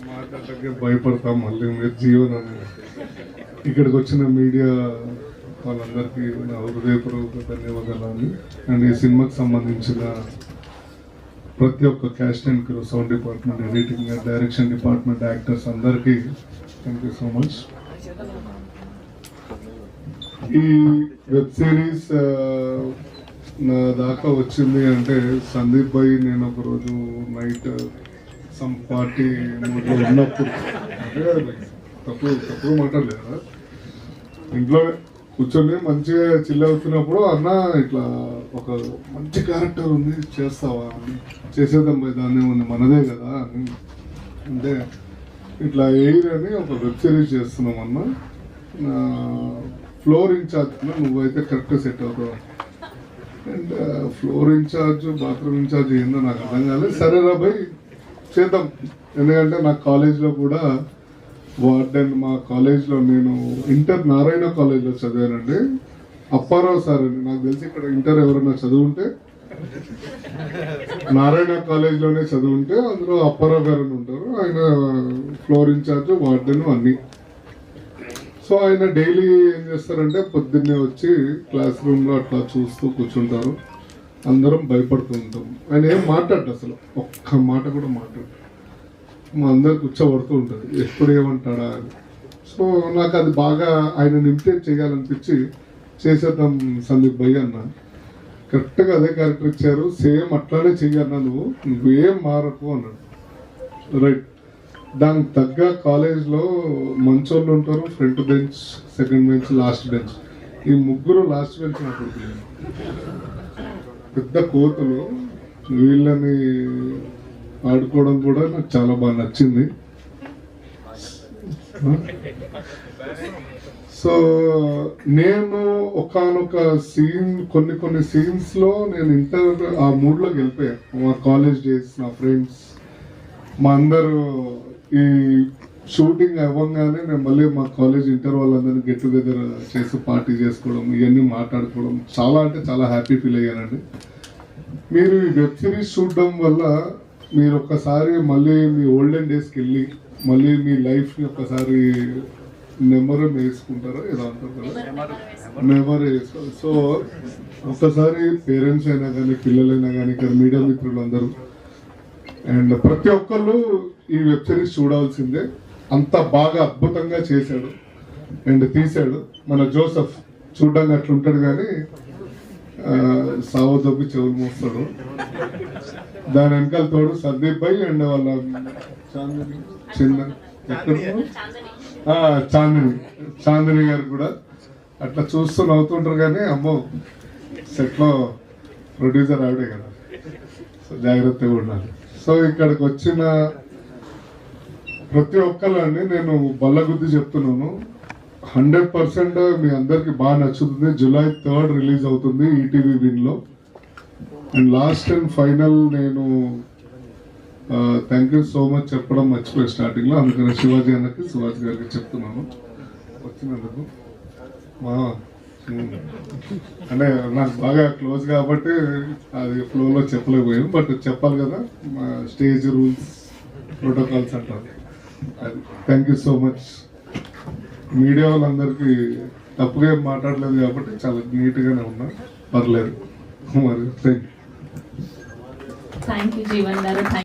మాట్లాడటానికి భయపడతాం. మళ్ళీ మీరు జీవనం ఇక్కడికి వచ్చిన మీడియా వాళ్ళందరికీ నా హృదయపూర్వక ధన్యవాదాలు. అండ్ ఈ సినిమాకి సంబంధించిన ప్రతి ఒక్క caste and crew, sound department, editing, direction department, actors అందరికీ థ్యాంక్ యూ సో మచ్. ఈ వెబ్ సిరీస్ నా దాకా వచ్చింది అంటే సందీప్ భాయ్ నేను ఒకరోజు నైట్ సమ్ పార్టీ మూడ్లో ఉన్నప్పుడు, తప్పు మాట్లాడలేదు, ఇంట్లో కూర్చొని మంచిగా చిల్ అవుతున్నప్పుడు అన్న ఇట్లా ఒక మంచి క్యారెక్టర్ ఉంది చేస్తావా, చేసేద్దాం పోయి దాన్ని ఉంది మనదే కదా అని అంటే ఇట్లా ఎయిర్ అని ఒక వెబ్ సిరీస్ చేస్తున్నాం అన్న, ఫ్లోర్ ఇన్ఛార్జ్ నువ్వైతే కరెక్ట్ సెట్ అవుతావు. And floor in charge, bathroom in charge ఏందో నాకు అర్థం కాలేదు. సరేరా భయ్ చేద్దాం. ఎందుకంటే నా కాలేజ్లో కూడా వార్డెన్, మా కాలేజ్లో నేను ఇంటర్ నారాయణ కాలేజ్లో చదివానండి. అప్పారావు సార్ అని నాకు తెలిసి ఇక్కడ ఇంటర్ ఎవరైనా చదువుంటే నారాయణ కాలేజ్లోనే చదువుంటే అందులో అప్పారావు గారు అని ఉంటారు. ఆయన ఫ్లోర్ ఇన్ఛార్జ్, వార్డెన్ అన్నీ. సో ఆయన డైలీ ఏం చేస్తారంటే పొద్దున్నే వచ్చి క్లాస్ రూమ్లో అట్లా చూస్తూ కూర్చుంటారు. అందరం భయపడుతూ ఉంటాం. ఆయన ఏం మాట్లాడు, అసలు ఒక్క మాట కూడా మాట్లాడు. మా అందరు కూర్చోబడుతూ ఉంటుంది ఎప్పుడు ఏమంటాడా అని. సో నాకు అది బాగా ఆయన ఇమిటేట్ చేయాలనిపించి చేసేద్దాం సందీప్ భయ్ అన్న. కరెక్ట్గా అదే క్యారెక్టర్ ఇచ్చారు, సేమ్ అట్లానే చెయ్యన్నా, నువ్వేం మారకు అన్నాడు. రైట్, దానికి తగ్గ కాలేజ్లో మంచోళ్ళు ఉంటారు, front bench, second bench, last bench. ఈ ముగ్గురు లాస్ట్ బెంచ్ నాకు పెద్ద కోతులు. వీళ్ళని ఆడుకోవడం కూడా నాకు చాలా బాగా నచ్చింది. సో నేను ఒకానొక సీన్, కొన్ని సీన్స్ లో నేను ఇంటర్ ఆ మూడ్లోకి వెళ్ళిపోయాను. మా కాలేజ్ డేస్, నా ఫ్రెండ్స్, మా అందరూ ఈ షూటింగ్ అవ్వగానే నేను మళ్ళీ మా కాలేజ్ ఇంటర్ వాళ్ళందరినీ గెట్ టుగెదర్ చేసి పార్టీ చేసుకోవడం, ఇవన్నీ మాట్లాడుకోవడం చాలా అంటే చాలా హ్యాపీ ఫీల్ అయ్యానండి. మీరు ఈ వెబ్ సిరీస్ చూడడం వల్ల మీరు ఒక్కసారి మళ్ళీ మీ ఓల్డెన్ డేస్కి వెళ్ళి మళ్ళీ మీ లైఫ్ని ఒక్కసారి నెంబర్ వేసుకుంటారా, ఏదో అంటారు కదా, నెంబర్ వేసుకోవాలి. సో ఒక్కసారి పేరెంట్స్ అయినా కానీ, పిల్లలైనా కానీ, ఇక్కడ మీడియా మిత్రులు అందరూ అండ్ ప్రతి ఒక్కళ్ళు ఈ వెబ్ సిరీస్ చూడాల్సిందే. అంత బాగా అద్భుతంగా చేశాడు అండ్ తీశాడు మన జోసెఫ్. చూడడానికి అట్లా ఉంటాడు కానీ సావు దొబ్బి చెవులు మోస్తాడు. దాని వెనకాల తోడు సందీప్ భాయ్ అండ్ వాళ్ళ చాందిని గారు కూడా అట్లా చూస్తూ నవ్వుతుంటారు. కానీ అమ్మో సెట్లో ప్రొడ్యూసర్ ఆవిడే కదా, సో జాగ్రత్తగా ఉండాలి. సో ఇక్కడికి వచ్చిన ప్రతి ఒక్కళ్ళండి నేను బల్లగుద్ది చెప్తున్నాను, 100% మీ అందరికి బాగా నచ్చుతుంది. July 3rd రిలీజ్ అవుతుంది ఈటీవీ విన్లో. అండ్ లాస్ట్ అండ్ ఫైనల్ నేను థ్యాంక్ యూ సో మచ్ చెప్పడం మర్చిపోయి స్టార్టింగ్లో, అందుకని శివాజీ అన్నకి, శివాజీ గారికి చెప్తున్నాను వచ్చినందుకు. అంటే నాకు బాగా క్లోజ్ కాబట్టి అది ఫ్లోలో చెప్పలేకపోయాను, బట్ చెప్పాలి కదా, స్టేజ్ రూల్స్, ప్రోటోకాల్స్ అంటారు. అది thank you so much. Media వాళ్ళందరికీ తప్పుగా ఏం మాట్లాడలేదు కాబట్టి చాలా నీట్గానే ఉన్నా, పర్లేదు మరి. Thank you. జీవన్ గారు.